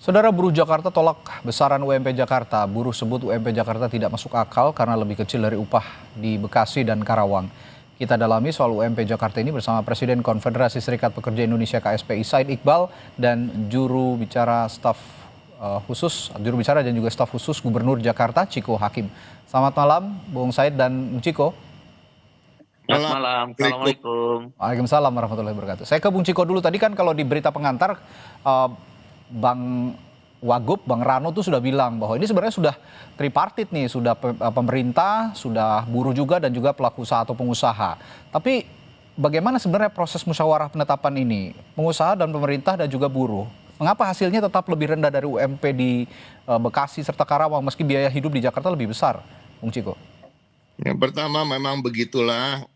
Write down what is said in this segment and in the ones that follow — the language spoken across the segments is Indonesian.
Saudara, buruh Jakarta tolak besaran UMP Jakarta. Buruh sebut UMP Jakarta tidak masuk akal karena lebih kecil dari upah di Bekasi dan Karawang. Kita dalami soal UMP Jakarta ini bersama Presiden Konfederasi Serikat Pekerja Indonesia KSPI Said Iqbal dan juru bicara dan juga staf khusus Gubernur Jakarta Ciko Hakim. Selamat malam Bung Said dan Bung Ciko. Selamat malam, Assalamualaikum. Waalaikumsalam warahmatullahi wabarakatuh. Saya ke Bung Ciko dulu. Tadi kan kalau di berita pengantar Bang Wagub, Bang Rano tuh sudah bilang bahwa ini sebenarnya sudah tripartit nih, sudah pemerintah, sudah buruh juga dan juga pelaku usaha atau pengusaha. Tapi bagaimana sebenarnya proses musyawarah penetapan ini? Pengusaha dan pemerintah dan juga buruh. Mengapa hasilnya tetap lebih rendah dari UMP di Bekasi serta Karawang meski biaya hidup di Jakarta lebih besar, Bung Ciko? Yang pertama memang begitulah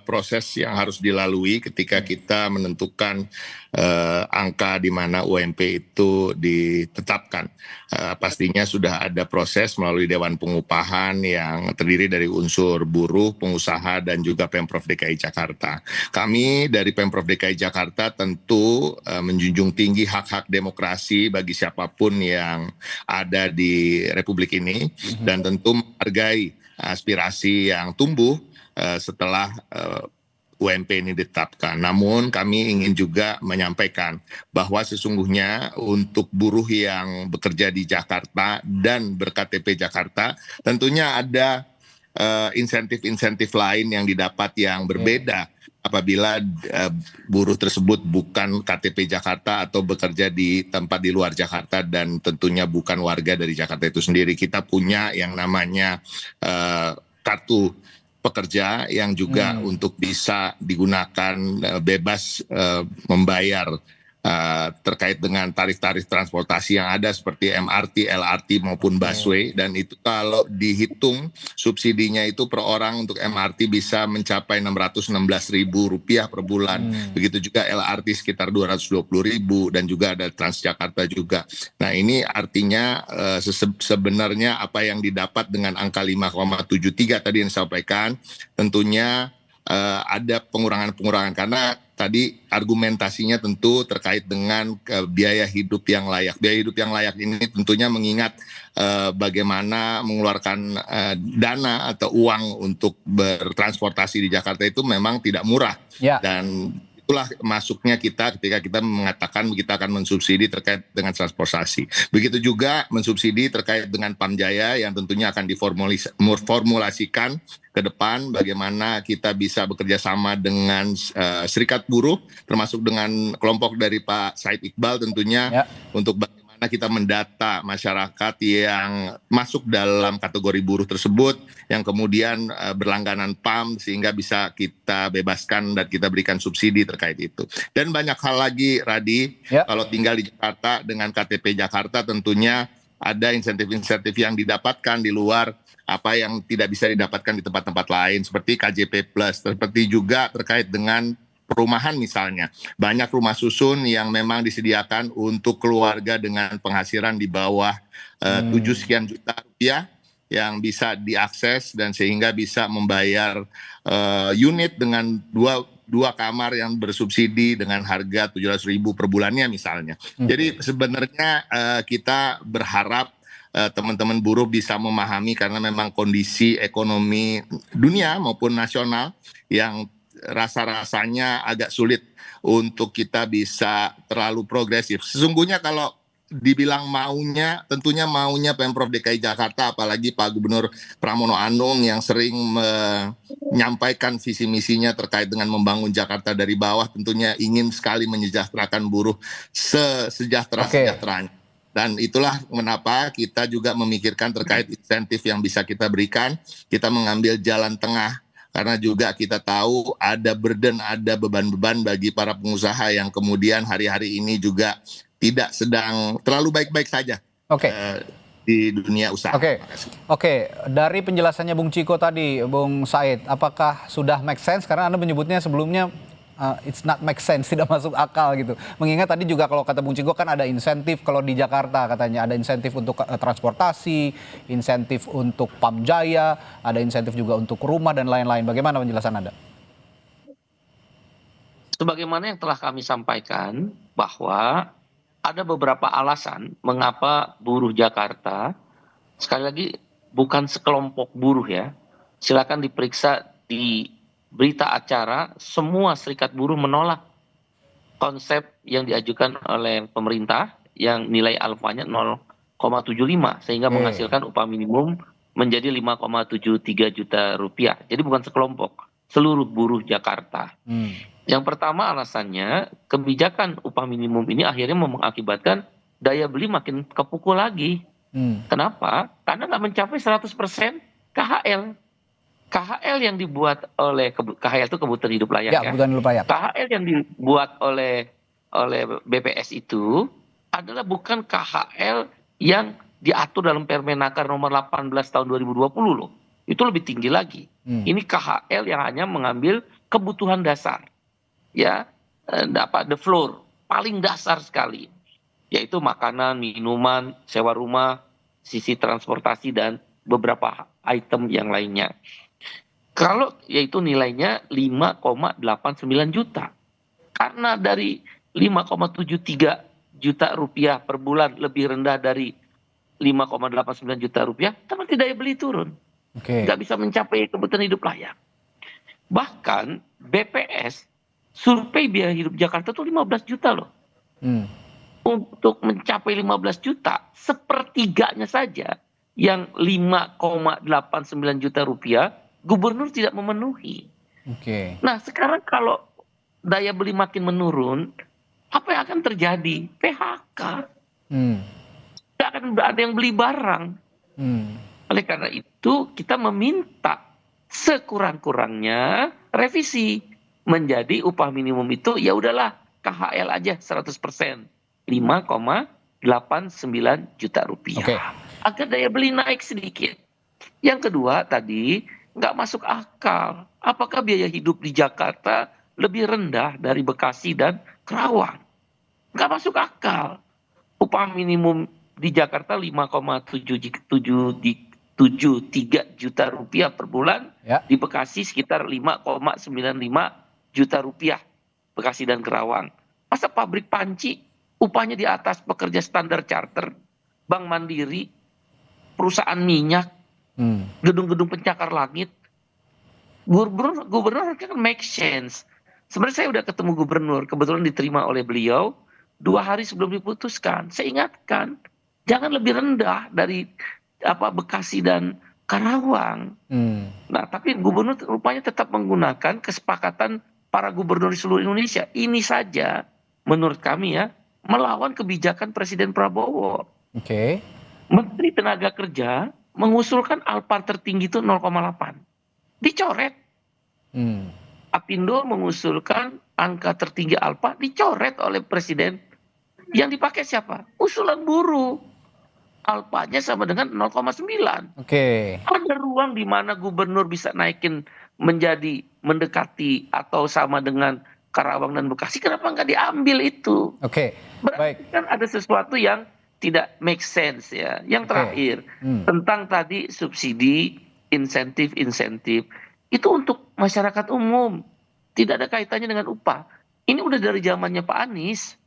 proses yang harus dilalui ketika kita menentukan angka di mana UMP itu ditetapkan. Pastinya sudah ada proses melalui Dewan Pengupahan yang terdiri dari unsur buruh, pengusaha, dan juga Pemprov DKI Jakarta. Kami dari Pemprov DKI Jakarta tentu menjunjung tinggi hak-hak demokrasi bagi siapapun yang ada di Republik ini dan tentu menghargai aspirasi yang tumbuh setelah UMP ini ditetapkan. Namun kami ingin juga menyampaikan bahwa sesungguhnya untuk buruh yang bekerja di Jakarta dan berKTP Jakarta tentunya ada insentif-insentif lain yang didapat yang berbeda apabila buruh tersebut bukan KTP Jakarta atau bekerja di tempat di luar Jakarta dan tentunya bukan warga dari Jakarta itu sendiri. Kita punya yang namanya kartu pekerja yang juga untuk bisa digunakan bebas membayar terkait dengan tarif-tarif transportasi yang ada seperti MRT, LRT maupun busway, dan itu kalau dihitung subsidinya itu per orang untuk MRT bisa mencapai Rp616.000 per bulan. Begitu juga LRT sekitar Rp220.000 dan juga ada Transjakarta juga. Nah ini artinya sebenarnya apa yang didapat dengan angka 5,73 tadi yang disampaikan tentunya ada pengurangan-pengurangan karena tadi argumentasinya tentu terkait dengan biaya hidup yang layak. Biaya hidup yang layak ini tentunya mengingat bagaimana mengeluarkan dana atau uang untuk bertransportasi di Jakarta itu memang tidak murah. Dan itulah masuknya kita ketika kita mengatakan kita akan mensubsidi terkait dengan transportasi. Begitu juga mensubsidi terkait dengan Pamjaya yang tentunya akan diformulasikan ke depan bagaimana kita bisa bekerja sama dengan serikat buruh termasuk dengan kelompok dari Pak Said Iqbal tentunya untuk bagaimana kita mendata masyarakat yang masuk dalam kategori buruh tersebut yang kemudian berlangganan PAM sehingga bisa kita bebaskan dan kita berikan subsidi terkait itu. Dan banyak hal lagi, Radi, kalau tinggal di Jakarta dengan KTP Jakarta tentunya ada insentif-insentif yang didapatkan di luar apa yang tidak bisa didapatkan di tempat-tempat lain seperti KJP Plus, seperti juga terkait dengan perumahan misalnya. Banyak rumah susun yang memang disediakan untuk keluarga dengan penghasilan di bawah 7 sekian juta rupiah yang bisa diakses dan sehingga bisa membayar unit dengan dua kamar yang bersubsidi dengan harga 700.000 per bulannya misalnya. Jadi sebenarnya kita berharap teman-teman buruh bisa memahami karena memang kondisi ekonomi dunia maupun nasional yang rasa-rasanya agak sulit untuk kita bisa terlalu progresif. Sesungguhnya kalau dibilang maunya, tentunya maunya Pemprov DKI Jakarta, apalagi Pak Gubernur Pramono Anung yang sering menyampaikan visi misinya terkait dengan membangun Jakarta dari bawah, tentunya ingin sekali menyejahterakan buruh sejahtera-sejahteranya. Dan itulah mengapa kita juga memikirkan terkait insentif yang bisa kita berikan, kita mengambil jalan tengah. Karena juga kita tahu ada burden, ada beban-beban bagi para pengusaha yang kemudian hari-hari ini juga tidak sedang terlalu baik-baik saja di dunia usaha. Oke. Dari penjelasannya Bung Ciko tadi, Bung Said, apakah sudah make sense? Karena Anda menyebutnya sebelumnya it's not make sense, tidak masuk akal gitu. Mengingat tadi juga kalau kata Bung Ciko kan ada insentif kalau di Jakarta katanya ada insentif untuk transportasi, insentif untuk Pamjaya, ada insentif juga untuk rumah dan lain-lain. Bagaimana penjelasan Anda? Sebagaimana yang telah kami sampaikan bahwa ada beberapa alasan mengapa buruh Jakarta, sekali lagi bukan sekelompok buruh ya, silakan diperiksa di berita acara, semua serikat buruh menolak konsep yang diajukan oleh pemerintah yang nilai alfanya 0,75 sehingga Oke. menghasilkan upah minimum menjadi 5,73 juta rupiah. Jadi bukan sekelompok, seluruh buruh Jakarta. Hmm. Yang pertama alasannya kebijakan upah minimum ini akhirnya mengakibatkan daya beli makin kepukul lagi. Hmm. Kenapa? Karena nggak mencapai 100% KHL. KHL yang dibuat oleh KHL itu kebutuhan hidup layak Ya, ya. kebutuhan hidup layak. KHL yang dibuat oleh BPS itu adalah bukan KHL yang diatur dalam Permenaker nomor 18 tahun 2020 loh. Itu lebih tinggi lagi. Hmm. Ini KHL yang hanya mengambil kebutuhan dasar. Ya, the floor paling dasar sekali. Yaitu makanan, minuman, sewa rumah, sisi transportasi dan beberapa item yang lainnya. Kalau yaitu nilainya 5,89 juta. Karena dari 5,73 juta rupiah per bulan lebih rendah dari 5,89 juta rupiah, tapi daya beli turun. Oke. Nggak bisa mencapai kebutuhan hidup layak. Bahkan BPS survei biaya hidup Jakarta tuh 15 juta loh. Hmm. Untuk mencapai 15 juta, sepertiganya saja yang 5,89 juta rupiah, gubernur tidak memenuhi. Oke. Nah sekarang kalau daya beli makin menurun, apa yang akan terjadi? PHK. Hmm. Tidak akan ada yang beli barang. Hmm. Oleh karena itu kita meminta sekurang-kurangnya revisi menjadi upah minimum itu ya udahlah KHL aja 100%. 5,89 juta rupiah. Oke. Agar daya beli naik sedikit. Yang kedua tadi nggak masuk akal. Apakah biaya hidup di Jakarta lebih rendah dari Bekasi dan Kerawang? Nggak masuk akal. Upah minimum di Jakarta 5,73 juta rupiah per bulan. Ya. Di Bekasi sekitar 5,95 juta rupiah. Bekasi dan Kerawang. Masa pabrik panci upahnya di atas pekerja standar charter, bank mandiri, perusahaan minyak, gedung-gedung pencakar langit. Gubernur kan make sense. Sebenarnya saya udah ketemu gubernur, kebetulan diterima oleh beliau 2 hari sebelum diputuskan. Saya ingatkan, jangan lebih rendah dari Bekasi dan Karawang. Nah, tapi gubernur rupanya tetap menggunakan kesepakatan para gubernur di seluruh Indonesia. Ini saja menurut kami ya, melawan kebijakan Presiden Prabowo. Oke. Menteri Tenaga Kerja mengusulkan alpa tertinggi itu 0,8. Dicoret. Apindo mengusulkan angka tertinggi alpa, dicoret oleh Presiden. Yang dipakai siapa? Usulan buruh. Alpanya sama dengan 0,9. Oke. Ada ruang di mana gubernur bisa naikin menjadi mendekati atau sama dengan Karawang dan Bekasi, kenapa nggak diambil itu? Oke. Berarti Baik. kan ada sesuatu yang tidak make sense ya. Yang terakhir, tentang tadi subsidi, insentif, itu untuk masyarakat umum. Tidak ada kaitannya dengan upah. Ini udah dari zamannya Pak Anies.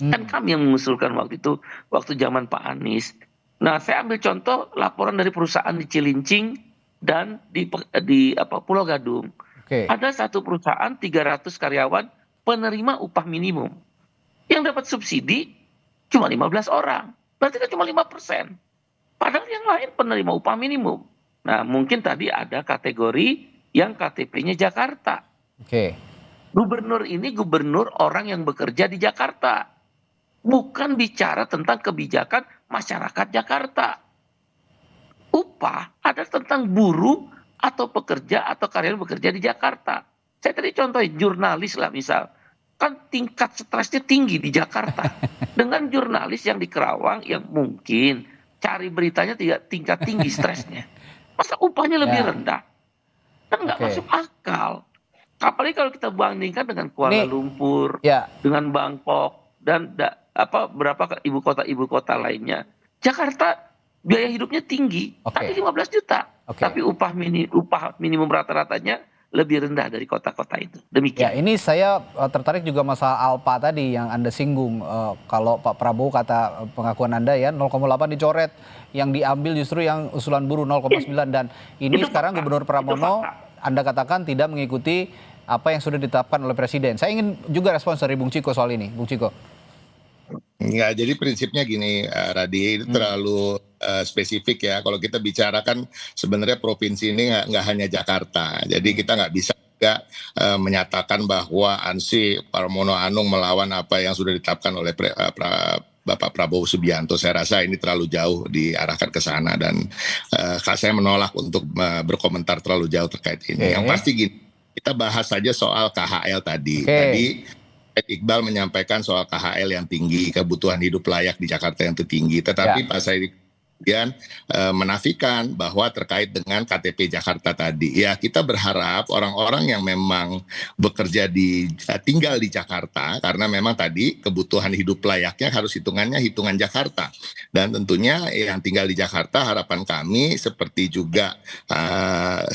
Kan kami yang mengusulkan waktu itu, waktu zaman Pak Anies. Nah, saya ambil contoh laporan dari perusahaan di Cilincing dan di Pulau Gadung. Oke. Ada satu perusahaan 300 karyawan penerima upah minimum. Yang dapat subsidi cuma 15 orang. Berarti kan cuma 5%. Padahal yang lain penerima upah minimum. Nah, mungkin tadi ada kategori yang KTP-nya Jakarta. Oke. Gubernur ini gubernur orang yang bekerja di Jakarta. Bukan bicara tentang kebijakan masyarakat Jakarta. Upah ada tentang buruh atau pekerja atau karyawan bekerja di Jakarta. Saya tadi contohin jurnalis lah misal. Kan tingkat stresnya tinggi di Jakarta. Dengan jurnalis yang di Kerawang yang mungkin cari beritanya tingkat tinggi stresnya. Masa upahnya lebih rendah? Kan nggak masuk akal. Apalagi kalau kita bandingkan dengan Kuala Lumpur, dengan Bangkok, dan berapa ibu kota lainnya. Jakarta biaya hidupnya tinggi, tapi 15 juta. Tapi upah minimum rata-ratanya lebih rendah dari kota-kota itu. Ya, Demikian. ini saya tertarik juga masalah Alpa tadi yang Anda singgung. Kalau Pak Prabowo kata pengakuan Anda ya 0,8 dicoret, yang diambil justru yang usulan buruh 0,9 dan ini Itu sekarang fakta. Gubernur Itu Pramono fakta. Anda katakan tidak mengikuti apa yang sudah ditetapkan oleh Presiden. Saya ingin juga respons dari Bung Ciko soal ini, Bung Ciko. Enggak, jadi prinsipnya gini, Radi, itu terlalu spesifik ya. Kalau kita bicarakan sebenarnya provinsi ini nggak hanya Jakarta. Jadi kita nggak bisa juga menyatakan bahwa Ansi Pramono Anung melawan apa yang sudah ditetapkan oleh Bapak Prabowo Subianto. Saya rasa ini terlalu jauh diarahkan ke sana dan saya menolak untuk berkomentar terlalu jauh terkait ini. Yang pasti gini, kita bahas saja soal KHL tadi. Tadi Iqbal menyampaikan soal KHL yang tinggi, kebutuhan hidup layak di Jakarta yang tinggi. Tetapi Pak Said kemudian menafikan bahwa terkait dengan KTP Jakarta tadi. Ya, kita berharap orang-orang yang memang bekerja tinggal di Jakarta, karena memang tadi kebutuhan hidup layaknya harus hitungan Jakarta. Dan tentunya yang tinggal di Jakarta harapan kami seperti juga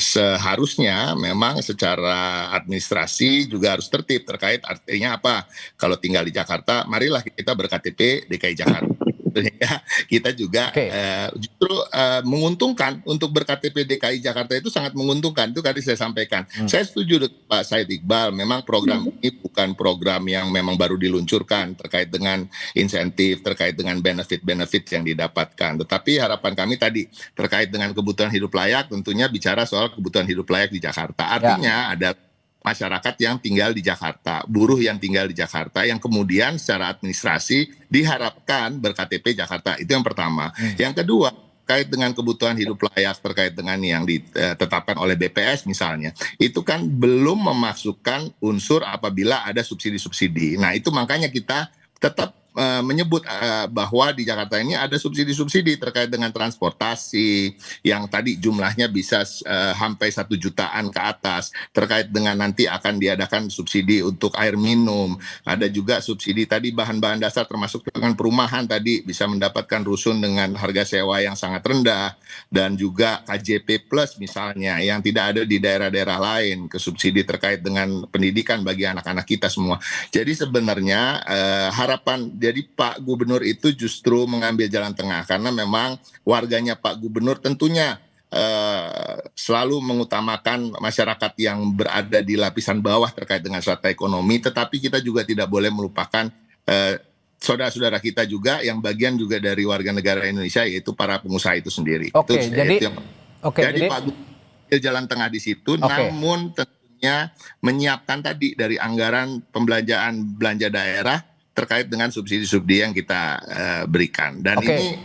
seharusnya memang secara administrasi juga harus tertib terkait artinya apa. Kalau tinggal di Jakarta, marilah kita berKTP DKI Jakarta. Sehingga kita juga justru menguntungkan untuk berKTP DKI Jakarta itu sangat menguntungkan. Itu tadi saya sampaikan. Saya setuju dengan Pak Said Iqbal. Memang program ini bukan program yang memang baru diluncurkan terkait dengan insentif, terkait dengan benefit-benefit yang didapatkan. Tetapi harapan kami tadi terkait dengan kebutuhan hidup layak, tentunya bicara soal kebutuhan hidup layak di Jakarta. Artinya ada masyarakat yang tinggal di Jakarta, buruh yang tinggal di Jakarta, yang kemudian secara administrasi diharapkan berKTP Jakarta. Itu yang pertama. Yang kedua, terkait dengan kebutuhan hidup layak, terkait dengan yang ditetapkan oleh BPS misalnya, itu kan belum memasukkan unsur apabila ada subsidi-subsidi. Nah, itu makanya kita tetap menyebut bahwa di Jakarta ini ada subsidi-subsidi terkait dengan transportasi yang tadi jumlahnya bisa sampai 1 jutaan ke atas, terkait dengan nanti akan diadakan subsidi untuk air minum, ada juga subsidi tadi bahan-bahan dasar termasuk dengan perumahan tadi bisa mendapatkan rusun dengan harga sewa yang sangat rendah, dan juga KJP Plus misalnya yang tidak ada di daerah-daerah lain, ke subsidi terkait dengan pendidikan bagi anak-anak kita semua. Jadi sebenarnya harapan jadi Pak Gubernur itu justru mengambil jalan tengah karena memang warganya Pak Gubernur tentunya selalu mengutamakan masyarakat yang berada di lapisan bawah terkait dengan strata ekonomi, tetapi kita juga tidak boleh melupakan saudara-saudara kita juga yang bagian juga dari warga negara Indonesia, yaitu para pengusaha itu sendiri. Jadi Pak Gubernur jalan tengah di situ, namun tentunya menyiapkan tadi dari anggaran pembelanjaan belanja daerah terkait dengan subsidi-subsidi yang kita berikan. Dan ini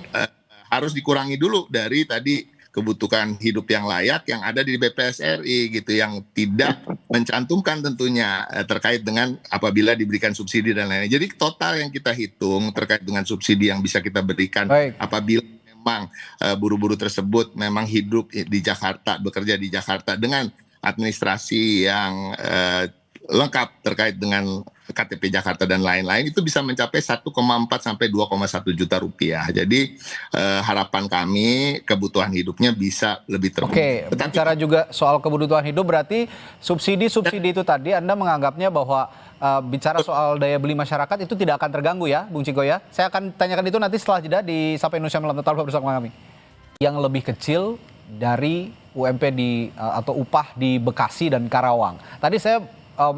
harus dikurangi dulu dari tadi kebutuhan hidup yang layak yang ada di BPS RI gitu, yang tidak mencantumkan tentunya terkait dengan apabila diberikan subsidi dan lain-lain. Jadi total yang kita hitung terkait dengan subsidi yang bisa kita berikan apabila memang buruh-buruh tersebut memang hidup di Jakarta, bekerja di Jakarta dengan administrasi yang lengkap terkait dengan KTP Jakarta dan lain-lain, itu bisa mencapai 1,4 sampai 2,1 juta rupiah. Jadi harapan kami kebutuhan hidupnya bisa lebih terpenuhi. Bicara juga soal kebutuhan hidup, berarti subsidi-subsidi itu tadi Anda menganggapnya bahwa bicara soal daya beli masyarakat itu tidak akan terganggu ya, Bung Ciko ya? Saya akan tanyakan itu nanti setelah jeda di Sapa Indonesia Malam. Tetap bersama kami. Yang lebih kecil dari UMP atau upah di Bekasi dan Karawang. Tadi saya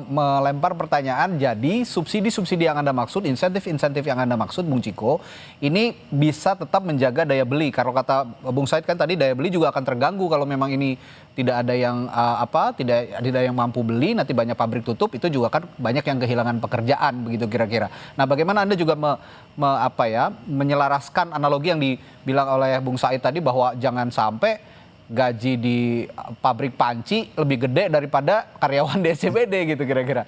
melempar pertanyaan, jadi subsidi-subsidi yang Anda maksud, insentif-insentif yang Anda maksud, Bung Ciko, ini bisa tetap menjaga daya beli. Kalau kata Bung Said kan tadi daya beli juga akan terganggu kalau memang ini tidak ada yang tidak ada yang mampu beli, nanti banyak pabrik tutup, itu juga kan banyak yang kehilangan pekerjaan begitu kira-kira. Nah, bagaimana Anda juga menyelaraskan analogi yang dibilang oleh Bung Said tadi bahwa jangan sampai gaji di pabrik panci lebih gede daripada karyawan di SCBD gitu kira-kira.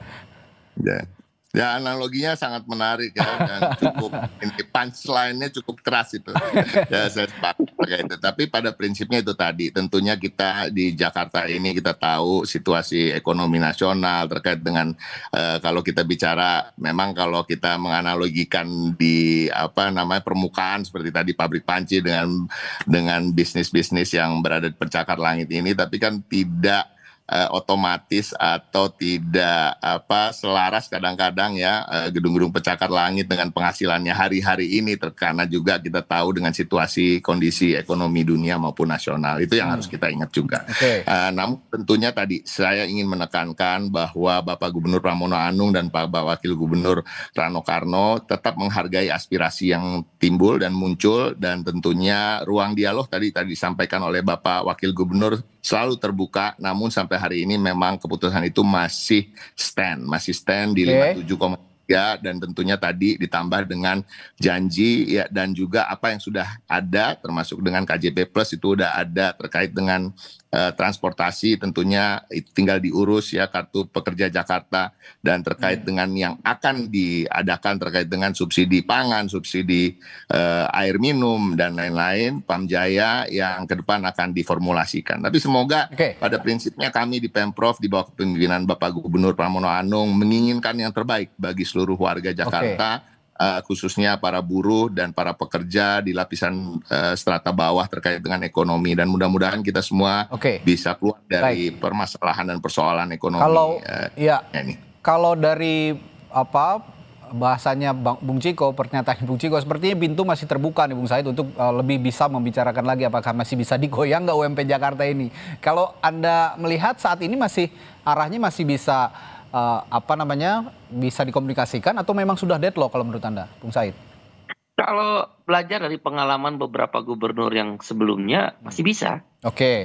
Ya analoginya sangat menarik ya, dan cukup ini punchline-nya cukup keras itu. Ya saya sepakat pakai itu. Tapi pada prinsipnya itu tadi, tentunya kita di Jakarta ini kita tahu situasi ekonomi nasional terkait dengan kalau kita bicara, memang kalau kita menganalogikan di permukaan seperti tadi pabrik panci dengan bisnis-bisnis yang berada di pencakar langit ini, tapi kan tidak otomatis atau tidak selaras kadang-kadang ya gedung-gedung pencakar langit dengan penghasilannya hari-hari ini, karena juga kita tahu dengan situasi kondisi ekonomi dunia maupun nasional, itu yang harus kita ingat juga. Namun tentunya tadi saya ingin menekankan bahwa Bapak Gubernur Pramono Anung dan Pak Wakil Gubernur Rano Karno tetap menghargai aspirasi yang timbul dan muncul, dan tentunya ruang dialog tadi disampaikan oleh Bapak Wakil Gubernur selalu terbuka, namun sampai hari ini memang keputusan itu masih stand di 57,3, dan tentunya tadi ditambah dengan janji ya, dan juga apa yang sudah ada termasuk dengan KJP Plus itu udah ada terkait dengan transportasi, tentunya tinggal diurus ya kartu pekerja Jakarta, dan terkait dengan yang akan diadakan terkait dengan subsidi pangan, subsidi air minum dan lain-lain, Pamjaya yang ke depan akan diformulasikan. Tapi semoga pada prinsipnya kami di Pemprov di bawah kepemimpinan Bapak Gubernur Pramono Anung menginginkan yang terbaik bagi seluruh warga Jakarta, khususnya para buruh dan para pekerja di lapisan strata bawah terkait dengan ekonomi, dan mudah-mudahan kita semua bisa keluar dari permasalahan dan persoalan ekonomi. Kalau dari bahasanya Bung Ciko, pernyataan Bung Ciko, sepertinya pintu masih terbuka nih Bung Said untuk lebih bisa membicarakan lagi apakah masih bisa digoyang nggak UMP Jakarta ini. Kalau Anda melihat saat ini masih arahnya masih bisa bisa dikomunikasikan, atau memang sudah deadlock kalau menurut Anda, Bung Said? Kalau belajar dari pengalaman beberapa gubernur yang sebelumnya masih bisa.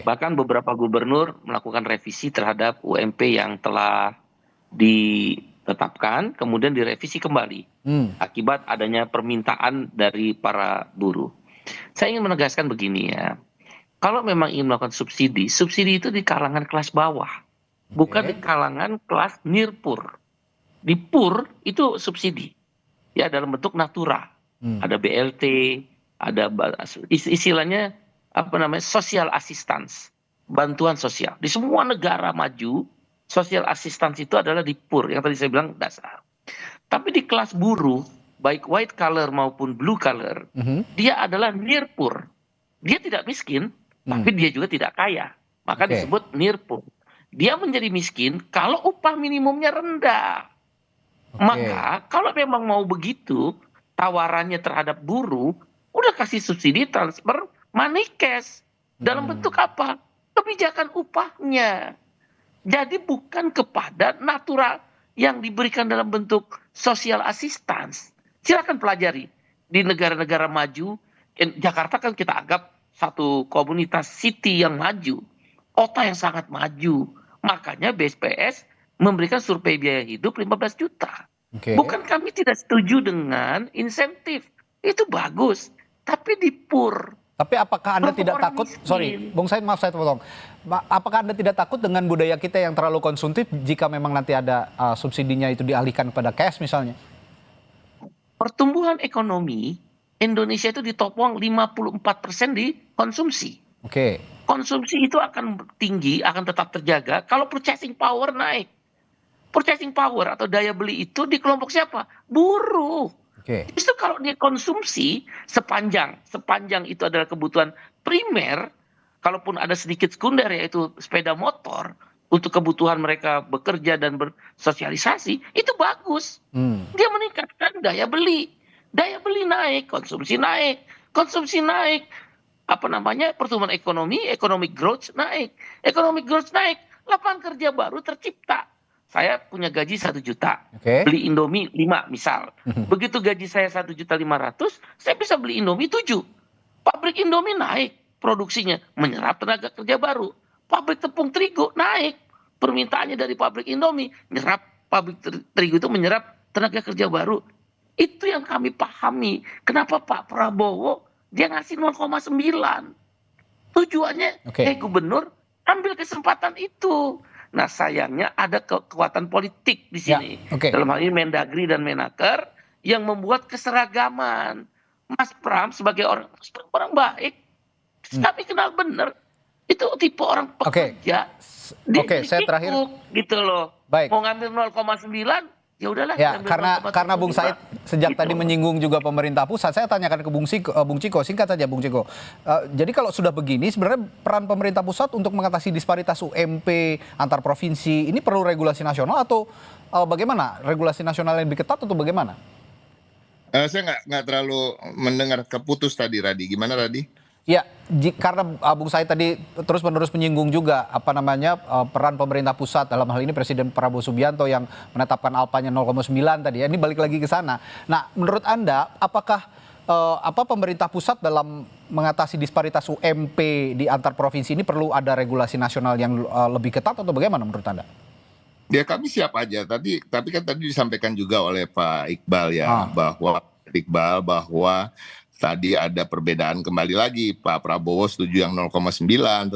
Bahkan beberapa gubernur melakukan revisi terhadap UMP yang telah ditetapkan, kemudian direvisi kembali akibat adanya permintaan dari para buruh. Saya ingin menegaskan begini ya, kalau memang ingin melakukan subsidi itu di kalangan kelas bawah, bukan di kalangan kelas nirpur. Di pur itu subsidi ya dalam bentuk natura, ada BLT, ada istilahnya social assistance, bantuan sosial. Di semua negara maju social assistance itu adalah di pur yang tadi saya bilang dasar. Tapi di kelas buruh baik white collar maupun blue collar, dia adalah nirpur. Dia tidak miskin, tapi dia juga tidak kaya, maka disebut nirpur. Dia menjadi miskin kalau upah minimumnya rendah. Maka kalau memang mau begitu tawarannya terhadap buruh, udah kasih subsidi transfer money cash. Dalam bentuk apa? Kebijakan upahnya. Jadi bukan kepada natura yang diberikan dalam bentuk social assistance. Silakan pelajari. Di negara-negara maju, Jakarta kan kita anggap satu komunitas city yang maju, kota yang sangat maju. Makanya BSPS memberikan survei biaya hidup 15 juta. Bukan kami tidak setuju dengan insentif. Itu bagus. Tapi di pur. Tapi apakah Anda tidak takut, Bung Said, maaf saya potong. Apakah Anda tidak takut dengan budaya kita yang terlalu konsumtif jika memang nanti ada subsidinya itu dialihkan kepada cash misalnya? Pertumbuhan ekonomi Indonesia itu ditopang 54% di konsumsi. Konsumsi itu akan tinggi, akan tetap terjaga kalau purchasing power naik. Purchasing power atau daya beli itu di kelompok siapa? Buruh. Justru kalau dia konsumsi sepanjang itu adalah kebutuhan primer, kalaupun ada sedikit sekunder yaitu sepeda motor untuk kebutuhan mereka bekerja dan bersosialisasi, itu bagus. Dia meningkatkan daya beli. Daya beli naik, konsumsi naik. Konsumsi naik, pertumbuhan ekonomi, economic growth naik. Economic growth naik, lapangan kerja baru tercipta. Saya punya gaji 1 juta, beli Indomie 5 misal. Begitu gaji saya 1.500.000, saya bisa beli Indomie 7. Pabrik Indomie naik produksinya, menyerap tenaga kerja baru. Pabrik tepung terigu naik, permintaannya dari pabrik Indomie, pabrik terigu itu menyerap tenaga kerja baru. Itu yang kami pahami. Kenapa Pak Prabowo dia ngasih 0,9? Tujuannya, gubernur ambil kesempatan itu. Nah sayangnya ada kekuatan politik di sini. Dalam hal ini Mendagri dan Menaker yang membuat keseragaman. Mas Pram sebagai orang baik, kami kenal benar. Itu tipe orang pekerja. Saya terakhir. Gitu loh. Mau ngambil 0,9, ya udahlah. Ya, diambil karena Bung 0,75. Said sejak Gitu. tadi menyinggung juga pemerintah pusat, saya tanyakan ke Bung Ciko, singkat saja Bung Ciko. Jadi kalau sudah begini, sebenarnya peran pemerintah pusat untuk mengatasi disparitas UMP antar provinsi ini perlu regulasi nasional atau bagaimana? Regulasi nasional yang lebih ketat atau bagaimana? Saya nggak terlalu mendengar, keputus tadi, Radi. Gimana, Radi? Ya, karena Bung Said tadi terus-menerus menyinggung juga peran pemerintah pusat, dalam hal ini Presiden Prabowo Subianto yang menetapkan alpanya 0,9 tadi ya. Ini balik lagi ke sana. Nah, menurut Anda apakah pemerintah pusat dalam mengatasi disparitas UMP di antar provinsi ini perlu ada regulasi nasional yang lebih ketat atau bagaimana menurut Anda? Ya kami siap aja. Tapi kan tadi disampaikan juga oleh Pak Iqbal ya, bahwa tadi ada perbedaan kembali lagi. Pak Prabowo setuju yang 0,9,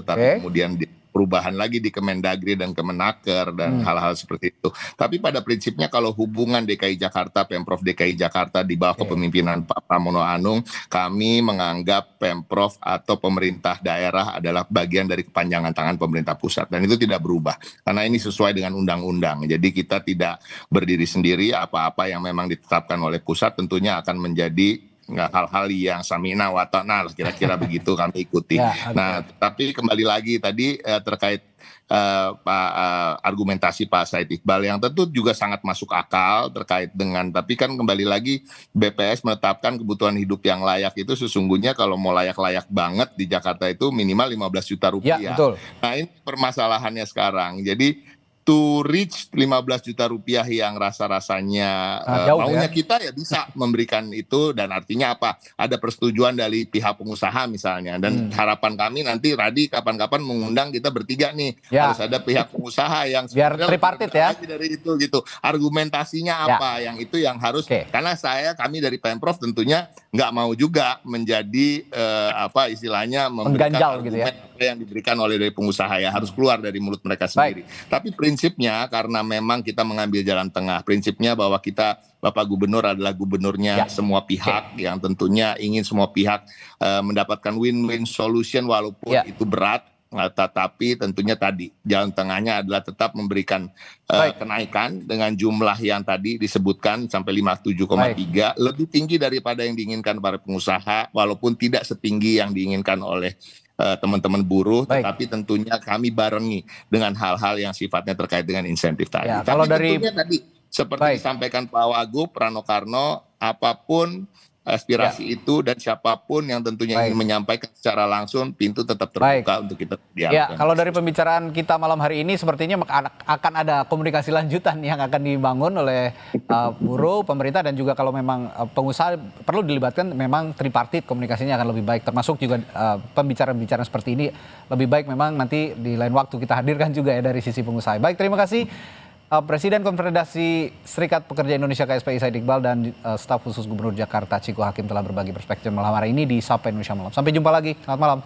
tetapi kemudian perubahan lagi di Kemendagri dan Kemenaker dan hal-hal seperti itu. Tapi pada prinsipnya kalau hubungan DKI Jakarta, Pemprov DKI Jakarta di bawah kepemimpinan Pak Pramono Anung, kami menganggap Pemprov atau pemerintah daerah adalah bagian dari kepanjangan tangan pemerintah pusat. Dan itu tidak berubah. Karena ini sesuai dengan undang-undang. Jadi kita tidak berdiri sendiri, apa-apa yang memang ditetapkan oleh pusat tentunya akan menjadi hal-hal yang samina wa ta'na, kira-kira begitu kami ikuti. Nah, tapi kembali lagi tadi terkait argumentasi Pak Said Iqbal yang tentu juga sangat masuk akal terkait dengan, tapi kan kembali lagi BPS menetapkan kebutuhan hidup yang layak itu sesungguhnya kalau mau layak-layak banget di Jakarta itu minimal 15 juta rupiah. Ya, betul. Nah, ini permasalahannya sekarang. Jadi to reach 15 juta rupiah yang rasa-rasanya maunya kita ya bisa memberikan itu, dan artinya apa? Ada persetujuan dari pihak pengusaha misalnya, dan harapan kami nanti Radi kapan-kapan mengundang kita bertiga nih, harus ada pihak pengusaha yang biar tripartit ya dari itu gitu. Argumentasinya apa? Yang itu yang harus, karena kami dari Pemprov tentunya nggak mau juga menjadi istilahnya memberikan argumen gitu ya, yang diberikan oleh dari pengusaha ya harus keluar dari mulut mereka sendiri. Tapi prinsipnya karena memang kita mengambil jalan tengah, prinsipnya bahwa kita, Bapak Gubernur adalah gubernurnya semua pihak yang tentunya ingin semua pihak mendapatkan win-win solution walaupun itu berat, tetapi tentunya tadi jalan tengahnya adalah tetap memberikan kenaikan dengan jumlah yang tadi disebutkan sampai 57,3, lebih tinggi daripada yang diinginkan para pengusaha walaupun tidak setinggi yang diinginkan oleh teman-teman buruh, tetapi tentunya kami barengi dengan hal-hal yang sifatnya terkait dengan insentif tadi. Ya, tapi kalau tentunya tadi seperti disampaikan Pak Wagub, Rano Karno, apapun aspirasi itu dan siapapun yang tentunya ingin menyampaikan secara langsung, pintu tetap terbuka untuk kita dialog. Ya, kalau dari pembicaraan kita malam hari ini sepertinya akan ada komunikasi lanjutan yang akan dibangun oleh buruh, pemerintah, dan juga kalau memang pengusaha perlu dilibatkan, memang tripartit komunikasinya akan lebih baik, termasuk juga pembicaraan-pembicaraan seperti ini lebih baik memang nanti di lain waktu kita hadirkan juga ya dari sisi pengusaha. Baik, terima kasih. Presiden Konfederasi Serikat Pekerja Indonesia KSPI Said Iqbal dan staf khusus Gubernur Jakarta Ciko Hakim telah berbagi perspektif malam hari ini di Sapa Indonesia Malam. Sampai jumpa lagi, selamat malam.